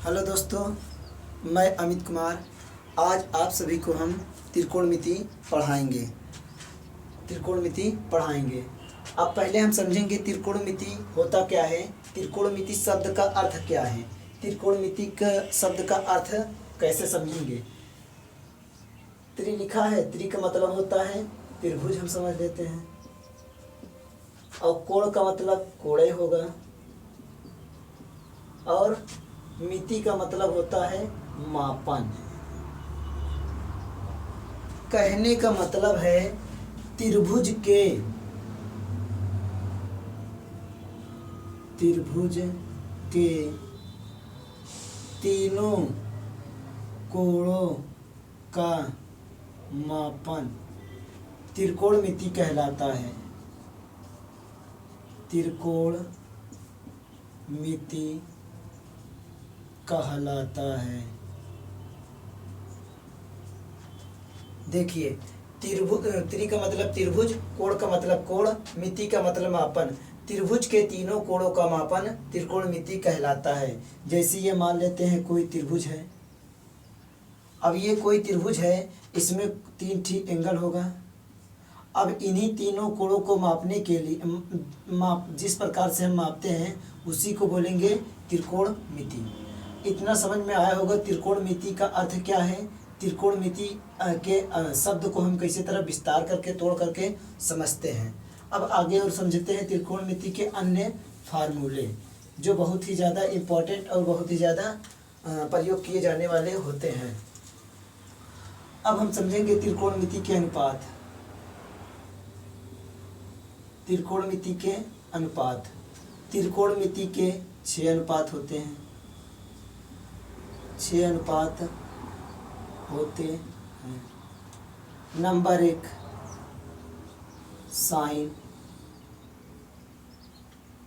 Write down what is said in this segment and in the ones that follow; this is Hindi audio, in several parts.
हेलो दोस्तों, मैं अमित कुमार। आज आप सभी को हम त्रिकोणमिति पढ़ाएंगे। अब पहले हम समझेंगे त्रिकोणमिति होता क्या है, त्रिकोणमिति शब्द का अर्थ क्या है, त्रिकोणमिति का शब्द का अर्थ कैसे समझेंगे। त्रि लिखा है, त्रि का मतलब होता है त्रिभुज, हम समझ लेते हैं। और कोण का मतलब कोड़े होगा। और मिति का मतलब होता है मापन। कहने का मतलब है त्रिभुज के तीनों कोणों का मापन त्रिकोणमिति कहलाता है। त्रिकोणमिति कहलाता है। देखिए, त्रि का मतलब त्रिभुज, कोण का मतलब कोण, मिति का मतलब मापन। त्रिभुज के तीनों कोणों का मापन त्रिकोणमिति कहलाता है। जैसे ये मान लेते हैं कोई त्रिभुज है। अब ये कोई त्रिभुज है, इसमें 3 ठीक एंगल होगा। अब इन्हीं तीनों कोणों को मापने के लिए जिस प्रकार से हम मापते हैं उसी को बोलेंगे त्रिकोणमिति। इतना समझ में आया होगा त्रिकोणमिति का अर्थ क्या है। त्रिकोणमिति के शब्द को हम कैसे तरह विस्तार करके तोड़ करके समझते हैं। अब आगे और समझते हैं त्रिकोणमिति के अन्य फार्मूले जो बहुत ही ज़्यादा इम्पोर्टेंट और बहुत ही ज़्यादा प्रयोग किए जाने वाले होते हैं। अब हम समझेंगे त्रिकोणमिति के अनुपात। त्रिकोणमिति के अनुपात, त्रिकोणमिति के 6 अनुपात होते हैं। 6 अनुपात होते हैं। Number 1 sine,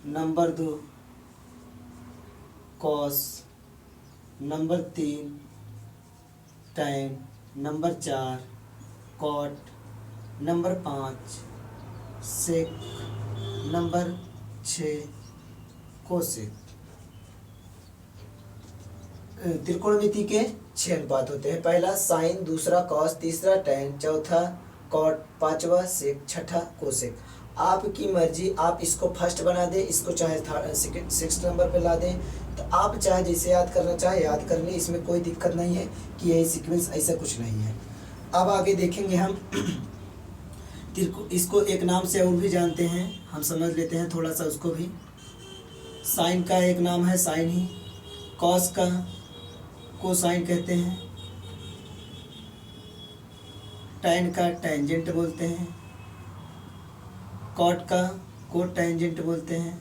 number 2 cos, number 3 tan, number 4 cot, number 5 sec, number 6 cosec. त्रिकोणमिति के 6 अनुपात होते हैं। पहला साइन, दूसरा कॉस, तीसरा टैन, चौथा कॉट, पांचवा सेक, छठा कोसेक। आपकी मर्जी, आप इसको फर्स्ट बना दें, इसको चाहे सिक्स नंबर पे ला दें, तो आप चाहे जैसे याद करना चाहे याद कर लें। इसमें कोई दिक्कत नहीं है कि यही सीक्वेंस, ऐसा कुछ नहीं है। अब आगे देखेंगे हम इसको एक नाम से और भी जानते हैं, हम समझ लेते हैं थोड़ा सा उसको भी। साइन का एक नाम है साइन ही, कॉस का कोसाइन कहते हैं, टैन का टेंजेंट बोलते हैं, कॉट का कोट टेंजेंट बोलते हैं,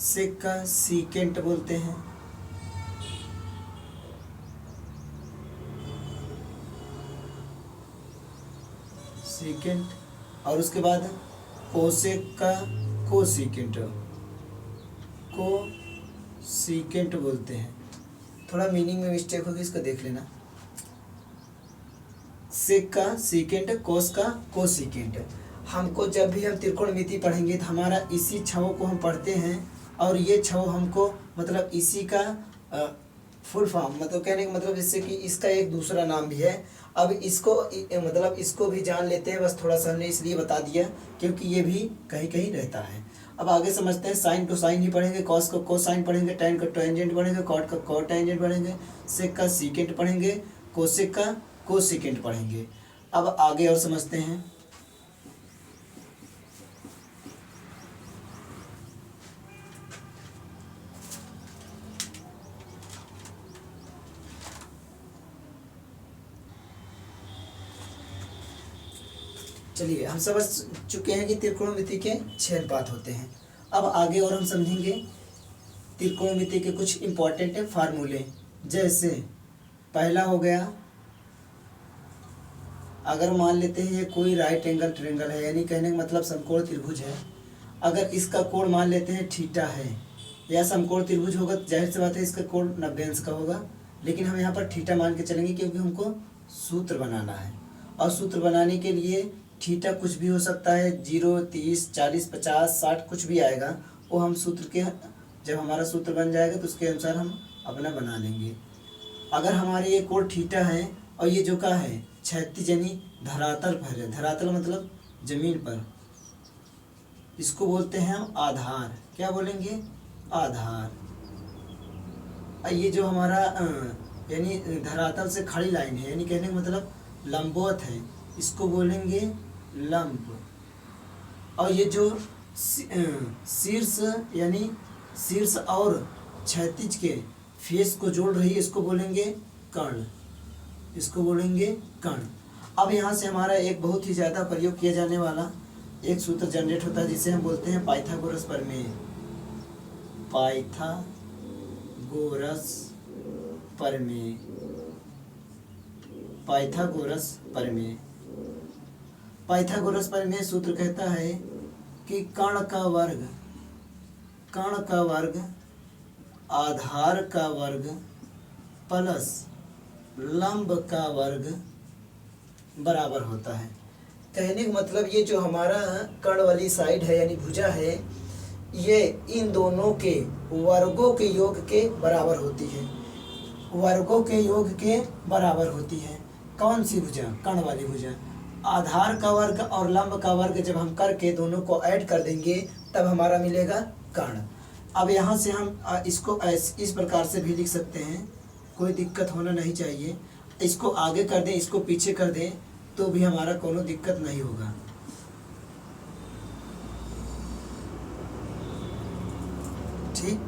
सेक का सीकेंट बोलते हैं, सीकेंट, और उसके बाद कोसेक का कोसीकेंट बोलते हैं। थोड़ा मीनिंग में मिस्टेक होगी, इसको देख लेना। सेक का सीकेंट, कोस का कोसीकेंट। हमको जब भी हम त्रिकोणमिति पढ़ेंगे तो हमारा इसी छवों को हम पढ़ते हैं, और ये छव हमको मतलब इसी का फुल फॉर्म, मतलब कहने का मतलब जैसे कि इसका एक दूसरा नाम भी है। अब इसको मतलब इसको भी जान लेते हैं, बस थोड़ा सा हमने इसलिए बता दिया क्योंकि ये भी कहीं कहीं रहता है। अब आगे समझते हैं। साइन को साइन ही पढ़ेंगे, कॉस को कोसाइन पढ़ेंगे, टैन का टेंजेंट पढ़ेंगे, कॉट का कॉट टेंजेंट पढ़ेंगे, सेक का सीकेंट पढ़ेंगे, कोसेक का कोसिकेंट पढ़ेंगे। अब आगे और समझते हैं। चलिए, हम समझ चुके हैं कि त्रिकोणमिति के 6 अनुपात होते हैं। अब आगे और हम समझेंगे त्रिकोणमिति के कुछ इम्पोर्टेंट फार्मूले। जैसे पहला हो गया, अगर मान लेते हैं ये कोई राइट एंगल ट्रायंगल है, यानी कहने का मतलब समकोण त्रिभुज है। अगर इसका कोण मान लेते हैं थीटा है, या समकोण त्रिभुज होगा तो जाहिर सी बात है इसका कोण 90 अंश का होगा, लेकिन हम यहाँ पर थीटा मान के चलेंगे क्योंकि हमको सूत्र बनाना है। और सूत्र बनाने के लिए थीटा कुछ भी हो सकता है, 0, 30, 40, 50, 60 कुछ भी आएगा, वो हम सूत्र के जब हमारा सूत्र बन जाएगा तो उसके अनुसार हम अपना बना लेंगे। अगर हमारे ये कोण थीटा है और ये जो का है क्षैतिज यानी धरातल पर है, धरातल मतलब जमीन पर, इसको बोलते हैं हम आधार। क्या बोलेंगे? आधार। और ये जो हमारा यानी धरातल से खड़ी लाइन है, यानी कहने का मतलब लंबवत है, इसको बोलेंगे लंब। और ये जो शीर्ष यानी शीर्ष और क्षैतिज के फेस को जोड़ रही है, इसको बोलेंगे कर्ण, इसको बोलेंगे कर्ण। अब यहाँ से हमारा एक बहुत ही ज़्यादा प्रयोग किया जाने वाला एक सूत्र जनरेट होता है जिसे हम बोलते हैं पाइथागोरस प्रमेय। पाइथागोरस प्रमेय, पाइथागोरस प्रमेय। पाइथागोरस प्रमेय सूत्र कहता है कि कर्ण का वर्ग, कर्ण का वर्ग आधार का वर्ग प्लस लंब का वर्ग बराबर होता है। कहने का मतलब ये जो हमारा कर्ण वाली साइड है यानी भुजा है, ये इन दोनों के वर्गों के योग के बराबर होती है, वर्गों के योग के बराबर होती है। कौन सी भुजा? कर्ण वाली भुजा। आधार का वर्ग और लंब का वर्ग जब हम करके दोनों को ऐड कर देंगे तब हमारा मिलेगा कर्ण। अब यहाँ से हम इसको इस प्रकार से भी लिख सकते हैं, कोई दिक्कत होना नहीं चाहिए। इसको आगे कर दें, इसको पीछे कर दें तो भी हमारा कोनो दिक्कत नहीं होगा। ठीक,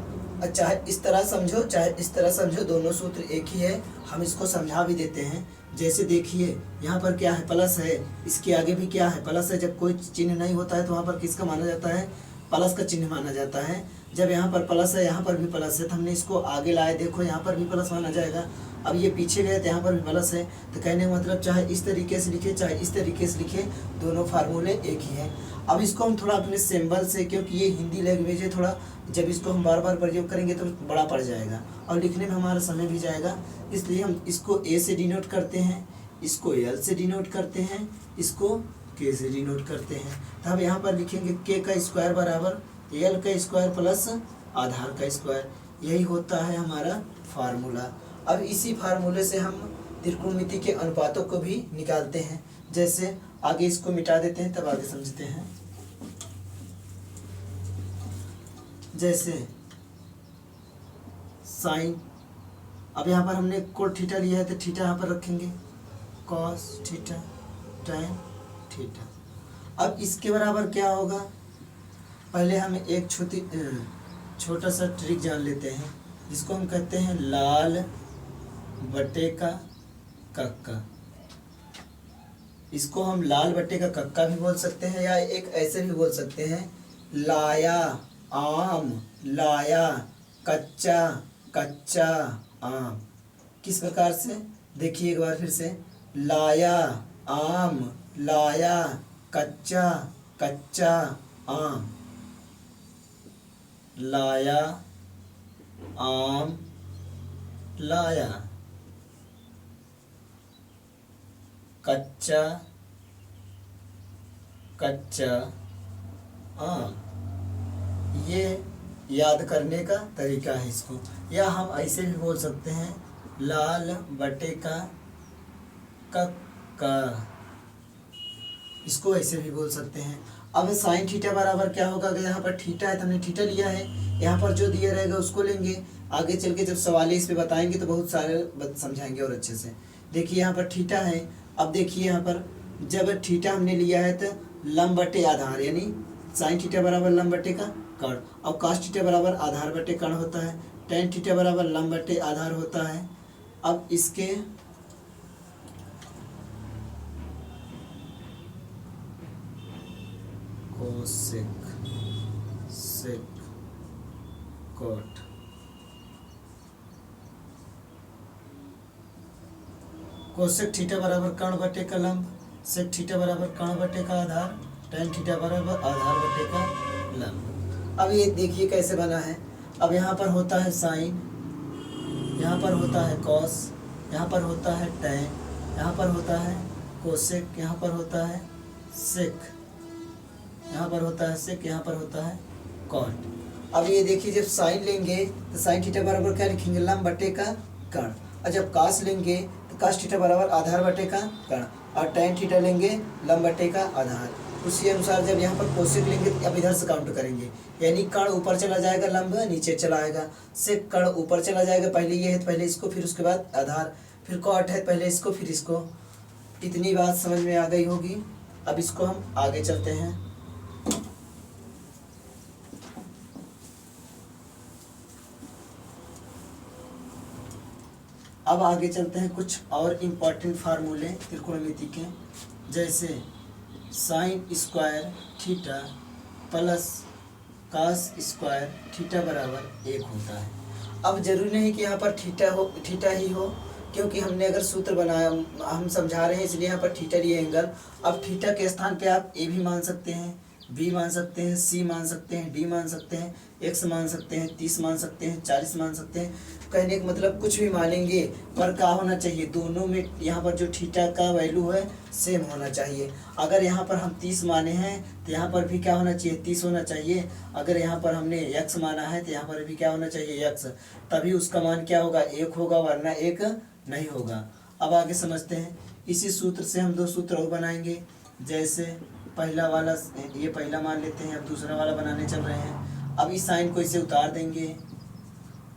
चाहे इस तरह समझो चाहे इस तरह समझो, दोनों सूत्र एक ही है। हम इसको समझा भी देते हैं। जैसे देखिए यहाँ पर क्या है, प्लस है, इसके आगे भी क्या है, प्लस है। जब कोई चिन्ह नहीं होता है तो वहाँ पर किसका माना जाता है? प्लस का चिन्ह माना जाता है। जब यहाँ पर प्लस है, यहाँ पर भी प्लस है, तो हमने इसको आगे लाए, देखो यहाँ पर भी प्लस माना जाएगा। अब ये पीछे गए तो यहाँ पर भी प्लस है। तो कहने का मतलब चाहे इस तरीके से लिखे चाहे इस तरीके से लिखे, दोनों फार्मूले एक ही हैं। अब इसको हम थोड़ा अपने सिंबल से, क्योंकि ये हिंदी लैंग्वेज है, थोड़ा जब इसको हम बार बार प्रयोग करेंगे तो बड़ा पड़ जाएगा और लिखने में हमारा समय भी जाएगा, इसलिए हम इसको ए से डिनोट करते हैं, इसको एल से डिनोट करते हैं, इसको के से डिनोट करते हैं। तो हम यहाँ पर लिखेंगे के का स्क्वायर बराबर एल का स्क्वायर प्लस आधार का स्क्वायर, यही होता है हमारा फार्मूला। अब इसी फार्मूले से हम त्रिकोणमिति के अनुपातों को भी निकालते हैं। जैसे आगे इसको मिटा देते हैं तब आगे समझते हैं। जैसे साइन, अब यहाँ पर हमने कोण थीटा लिया है तो थीटा यहाँ पर रखेंगे, कॉस थीटा टैन थीटा। अब इसके बराबर क्या होगा? पहले हम एक छोटा सा ट्रिक जान लेते हैं जिसको हम कहते हैं लाल बटे का कक्का। इसको हम लाल बटे का कक्का भी बोल सकते हैं या एक ऐसे भी बोल सकते हैं, लाया आम, लाया कच्चा, कच्चा आम। किस प्रकार से? देखिए एक बार फिर से, लाया आम, लाया कच्चा, कच्चा आम, लाया आम, लाया कच्चा, कच्चा आम। ये याद करने का तरीका है इसको। या हम ऐसे भी बोल सकते हैं, लाल बटे का कक्का, इसको ऐसे भी बोल सकते हैं। अब साइन थीटा बराबर क्या होगा? अगर यहाँ पर थीटा है तो हमने थीटा लिया है, यहाँ पर जो दिया रहेगा उसको लेंगे। आगे चल के जब सवाल इस पे बताएंगे तो बहुत सारे समझाएंगे और अच्छे से। देखिए यहाँ पर थीटा है। अब देखिए यहाँ पर जब थीटा हमने लिया है तो लंब बटे आधार, यानी साइन थीटा बराबर लंब बटे का कर्ण, और कॉस थीटा बराबर आधार बटे कर्ण होता है। टेन थीटा बराबर लंब बटे आधार होता है। अब इसके कोसेक, सेक, कोट, कोसेक थीटा बराबर कर्ण बटे का लंब, सेक थीटा बराबर कर्ण बटे का आधार, टेन थीटा बराबर आधार बटे का लंब। अब ये देखिए कैसे बना है। अब यहाँ पर होता है साइन, यहाँ पर होता है कॉस, यहाँ पर होता है टेन, यहाँ पर होता है कोसेक, यहाँ पर होता है सेक, यहाँ पर होता है सेक, यहाँ पर होता है कॉट। अब ये देखिए, जब साइन लेंगे तो साइन थीटा बराबर क्या लिखेंगे, लंब बटे का कर्ण। और जब कास लेंगे तो कास थीटा बराबर आधार बटे का कर्ण। और टैन थीटा लेंगे लंब बटे का आधार। उसी अनुसार जब यहाँ पर कोसेक लेंगे तो अब इधर से काउंट करेंगे, यानी कर्ण ऊपर चला जाएगा, लंब नीचे चला आएगा। सेक कर्ण ऊपर चला जाएगा, पहले ये है तो पहले इसको, फिर उसके बाद आधार, फिर कॉट है पहले इसको फिर इसको। इतनी बात समझ में आ गई होगी। अब इसको हम आगे चलते हैं। अब आगे चलते हैं कुछ और इम्पॉर्टेंट फार्मूले त्रिकोणमिति के, जैसे sine square theta plus cos square theta बराबर 1 होता है। अब जरूरी नहीं कि यहाँ पर थीटा ही हो, क्योंकि हमने अगर सूत्र बनाया, हम समझा रहे हैं इसलिए यहाँ पर थीटा लिए एंगल। अब थीटा के स्थान पे आप ए भी मान सकते हैं, बी मान सकते हैं, सी मान सकते हैं, डी मान सकते हैं, एक्स मान सकते हैं, 30 मान सकते हैं, 40 मान सकते हैं। कहने का मतलब कुछ भी मानेंगे, पर क्या होना चाहिए, दोनों में यहाँ पर जो थीटा का वैल्यू है सेम होना चाहिए। अगर यहाँ पर हम 30 माने हैं तो यहाँ पर भी क्या होना चाहिए, 30 होना चाहिए। अगर यहाँ पर हमने x माना है तो यहाँ पर भी क्या होना चाहिए, x, तभी उसका मान क्या होगा, 1 होगा, वरना 1 नहीं होगा। अब आगे समझते हैं। इसी सूत्र से हम 2 सूत्र और बनाएंगे, जैसे पहला वाला, ये पहला मान लेते हैं, अब दूसरा वाला बनाने चल रहे हैं। अब इस साइन को इसे उतार देंगे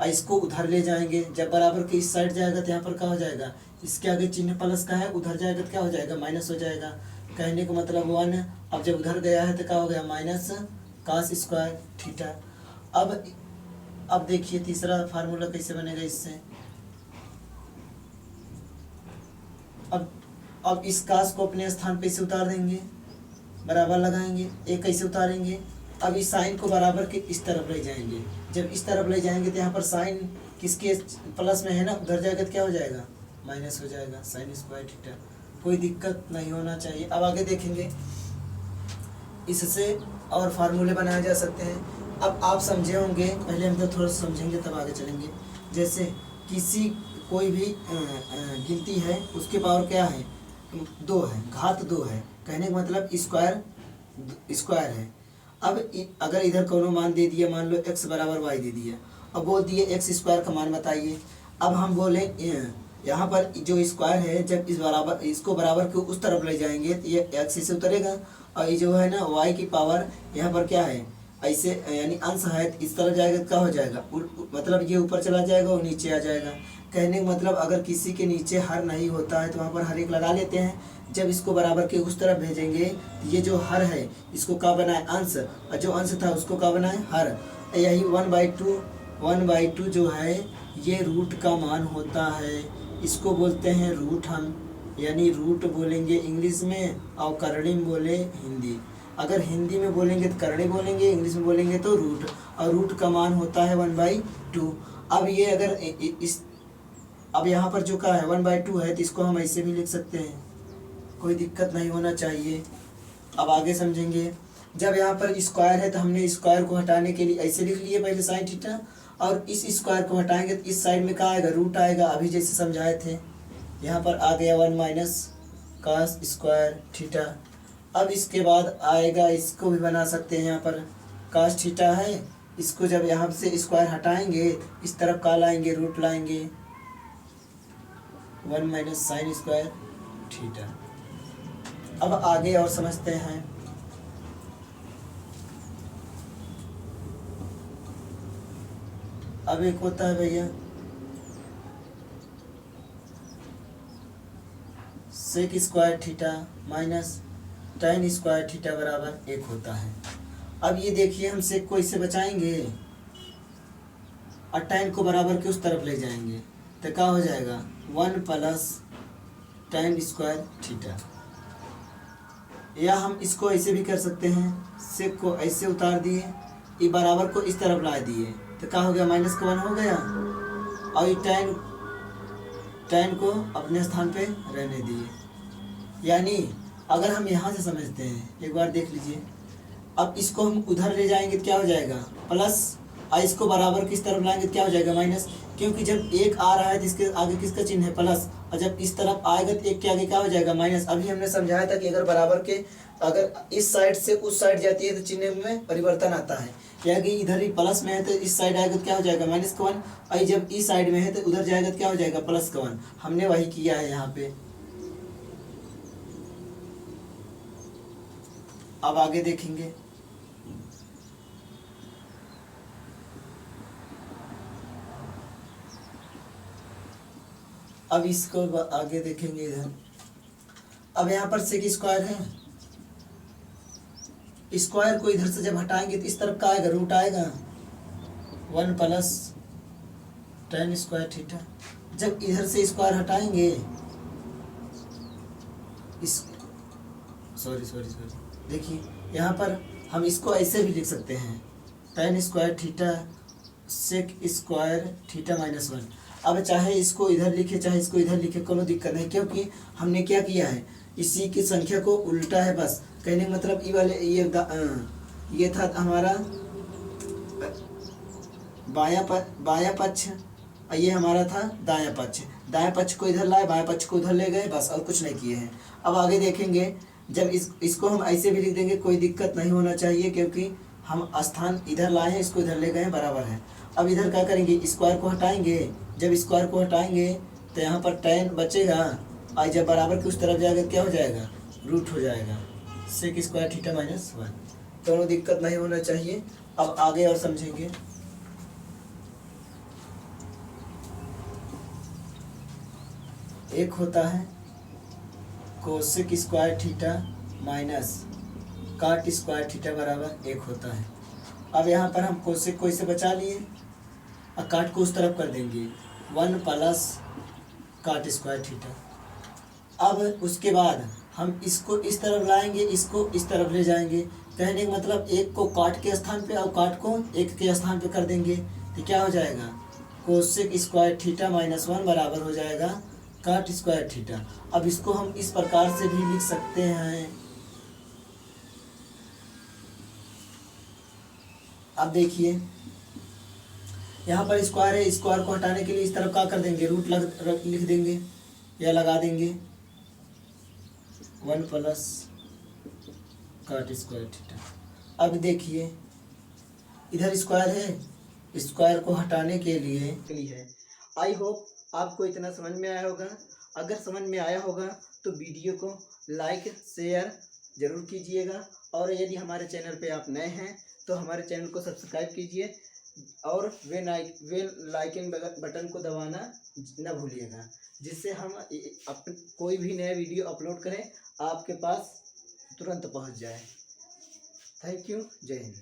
और इसको उधर ले जाएंगे। जब बराबर के इस साइड जाएगा तो यहाँ पर क्या हो जाएगा, इसके आगे चिन्ह प्लस का है, उधर जाएगा तो क्या हो जाएगा, माइनस हो जाएगा। कहने का मतलब 1। अब जब उधर गया है तो क्या हो गया, माइनस कास स्क्वायर थीटा। अब देखिए तीसरा फार्मूला कैसे बनेगा इससे। अब इस कास को अपने स्थान पे इसे उतार देंगे, बराबर लगाएंगे। एक कैसे उतारेंगे, अब इस साइन को बराबर के इस तरफ ले जाएंगे। जब इस तरफ ले जाएंगे तो यहाँ पर साइन किसके प्लस में है ना, उधर जाएगा तो क्या हो जाएगा, माइनस हो जाएगा, साइन स्क्वायर थीटा। कोई दिक्कत नहीं होना चाहिए। अब आगे देखेंगे, इससे और फार्मूले बनाए जा सकते हैं। अब आप समझे होंगे, पहले हम तो थोड़ा समझेंगे तब आगे चलेंगे। जैसे किसी कोई भी गिनती है, उसके पावर क्या है, 2 है, घात 2 है। कहने का मतलब स्क्वायर है। अब अगर इधर कोनो मान दे दिया, मान लो x बराबर y दे दिया, अब बोल दिए x स्क्वायर का मान बताइए। अब हम बोले यहाँ पर जो स्क्वायर है, जब इसको बराबर के उस तरफ ले जाएंगे तो ये x से उतरेगा, और ये जो है ना y की पावर यहाँ पर क्या है, ऐसे यानी अंश है, इस तरफ जाएगा तो क्या हो जाएगा, मतलब ये ऊपर चला जाएगा और नीचे आ जाएगा। कहने का मतलब अगर किसी के नीचे हर नहीं होता है तो वहाँ पर हर एक लगा लेते हैं। जब इसको बराबर के उस तरफ भेजेंगे तो ये जो हर है इसको क्या बनाए, अंश, और जो अंश था उसको क्या बनाए, हर। यही 1/2 जो है ये रूट का मान होता है। इसको बोलते हैं रूट हम, यानी रूट बोलेंगे इंग्लिश में और करणी में बोले हिंदी। अगर हिंदी में बोलेंगे तो करणी बोलेंगे, इंग्लिश में बोलेंगे तो रूट, और रूट का मान होता है 1/2। अब ये अगर अब यहाँ पर जो का है 1/2 है तो इसको हम ऐसे भी लिख सकते हैं, कोई दिक्कत नहीं होना चाहिए। अब आगे समझेंगे। जब यहाँ पर स्क्वायर है तो हमने स्क्वायर को हटाने के लिए ऐसे लिख लिए पहले साइन थीटा, और इस स्क्वायर को हटाएंगे तो इस साइड में क्या आएगा, रूट आएगा। अभी जैसे समझाए थे, यहाँ पर आ गया 1 माइनस कास स्क्वायर थीटा। अब इसके बाद आएगा, इसको भी बना सकते हैं, यहाँ पर कास थीटा है, इसको जब यहाँ से स्क्वायर हटाएंगे इस तरफ का लाएंगे, रूट लाएंगे, 1 माइनस साइन स्क्वायर थीटा। अब आगे और समझते हैं। अब एक होता है भैया sec square theta minus tan square theta बराबर 1 होता है। अब ये देखिए, हम सेक को इससे बचाएंगे और tan को बराबर के उस तरफ ले जाएंगे तो क्या हो जाएगा, 1 प्लस tan स्क्वायर थीटा। या हम इसको ऐसे भी कर सकते हैं, सेक को ऐसे उतार दिए, ये बराबर को इस तरफ ला दिए तो क्या हो गया, माइनस का 1 हो गया, और ये tan को अपने स्थान पे रहने दिए। यानी अगर हम यहाँ से समझते हैं, एक बार देख लीजिए। अब इसको हम उधर ले जाएंगे तो क्या हो जाएगा, प्लस, और इसको बराबर किस तरफ लाएंगे तो क्या हो जाएगा, माइनस। क्योंकि जब एक आ रहा है तो इसके आगे किसका चिन्ह है, प्लस, और जब इस तरफ आएगा तो एक के आगे क्या हो जाएगा, माइनस। अभी हमने समझाया था कि अगर बराबर के अगर इस साइड से उस साइड जाती है तो चिन्ह में परिवर्तन आता है। या कि इधर ही प्लस में है तो इस साइड आएगा तो क्या हो जाएगा माइनस का 1, और जब इस साइड में है तो उधर जाएगा तो क्या हो जाएगा प्लस का 1। हमने वही किया है यहाँ पे। अब आगे देखेंगे। अब इसको आगे देखेंगे इधर। अब यहाँ पर सेक स्क्वायर है, स्क्वायर को इधर से जब हटाएंगे तो इस तरफ का आएगा रूट आएगा 1 प्लस tan स्क्वायर थीटा। जब इधर से स्क्वायर हटाएंगे इस सॉरी देखिए यहाँ पर हम इसको ऐसे भी लिख सकते हैं tan square theta sec square theta minus 1। अब चाहे इसको इधर लिखे चाहे इसको इधर लिखे कोई दिक्कत नहीं, क्योंकि हमने क्या किया है इसी की संख्या को उल्टा है। बस कहने का मतलब ये था हमारा बायां पक्ष, ये हमारा था दायां पक्ष। दायां पक्ष को इधर लाए, बायां पक्ष को उधर ले गए, बस और कुछ नहीं किए हैं। अब आगे देखेंगे। जब इसको हम ऐसे भी लिख देंगे कोई दिक्कत नहीं होना चाहिए, क्योंकि हम स्थान इधर लाए हैं, इसको इधर ले गए हैं, बराबर है। अब इधर क्या करेंगे स्क्वायर को हटाएंगे। जब स्क्वायर को हटाएंगे तो यहाँ पर tan बचेगा, और जब बराबर के उस तरफ जाएगा क्या हो जाएगा रूट हो जाएगा सेक स्क्वायर थीटा माइनस 1। दोनों दिक्कत नहीं होना चाहिए। अब आगे और समझेंगे। एक होता है कोसेक स्क्वायर थीटा माइनस काट स्क्वायर थीटा बराबर 1 होता है। अब यहाँ पर हम कोसेक को इसे बचा लिए और काट को उस तरफ कर देंगे 1 प्लस काट स्क्वायर थीटा। अब उसके बाद हम इसको इस तरफ लाएंगे, इसको इस तरफ ले जाएंगे। कहने का मतलब एक को काट के स्थान पे और काट को एक के स्थान पे कर देंगे तो क्या हो जाएगा कोसेक स्क्वायर थीटा माइनस 1 बराबर हो जाएगा काट स्क्वायर थीटा। अब इसको हम इस प्रकार से भी लिख सकते हैं। अब देखिए यहाँ पर स्क्वायर है, स्क्वायर को हटाने के लिए इस तरफ क्या कर देंगे रूट लिख देंगे या लगा देंगे 1 प्लस काट स्क्वायर थीटा। अब देखिए इधर स्क्वायर है, स्क्वायर को हटाने के लिए है। आई होप आपको इतना समझ में आया होगा। अगर समझ में आया होगा तो वीडियो को लाइक शेयर ज़रूर कीजिएगा, और यदि हमारे चैनल पे आप नए हैं तो हमारे चैनल को सब्सक्राइब कीजिए और बेल आइकन बटन को दबाना न भूलिएगा, जिससे हम कोई भी नया वीडियो अपलोड करें आपके पास तुरंत पहुंच जाए। Thank you. जय हिंद।